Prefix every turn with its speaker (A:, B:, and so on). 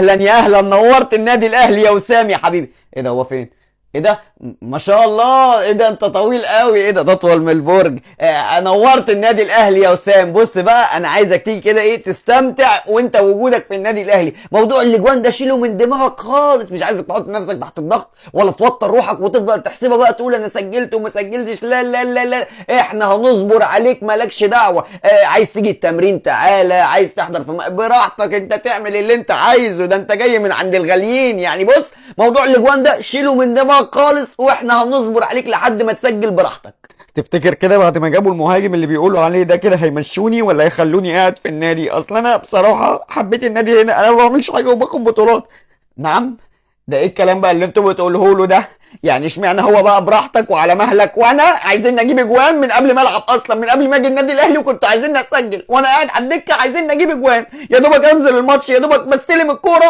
A: اهلا يا اهلا، نورت النادي الاهلي يا وسام يا حبيبي. ايه ده، هو فين؟ ايه ده؟ ما شاء الله، ايه ده انت طويل قوي، ايه ده اطول من البرج. نورت النادي الاهلي يا وسام. بص بقى، انا عايزك تيجي كده ايه تستمتع وانت وجودك في النادي الاهلي. موضوع الاجوان ده شيله من دماغك خالص، مش عايزك تحط نفسك تحت الضغط ولا توتر روحك وتفضل تحسبها بقى تقول انا سجلت وما سجلتش. لا لا لا لا، احنا هنصبر عليك، مالكش دعوه. عايز تيجي التمرين تعالى، عايز تحضر في براحتك، انت تعمل اللي انت عايزه، ده انت جاي من عند الغاليين يعني. بص، موضوع الاجوان ده شيله من دماغك خالص، واحنا هنصبر عليك لحد ما تسجل براحتك. تفتكر كده بعد ما جابوا المهاجم اللي بيقولوا عليه ده كده هيمشوني ولا هيخلوني قاعد في النادي؟ اصل انا بصراحة حبيت النادي هنا، انا ما بعملش حاجة وباخد بطولات. نعم؟ ده ايه الكلام بقى اللي انتوا بتقوله له ده؟ يعني اشمعنى هو بقى براحتك وعلى مهلك، وانا عايزين نجيب اجوان من قبل ما العب اصلا، من قبل ما اجي النادي الاهلي وكنتوا عايزين اسجل، وانا قاعد على الدكه عايزين نجيب اجوان، يا دوبك انزل الماتش، يا دوبك بستلم الكوره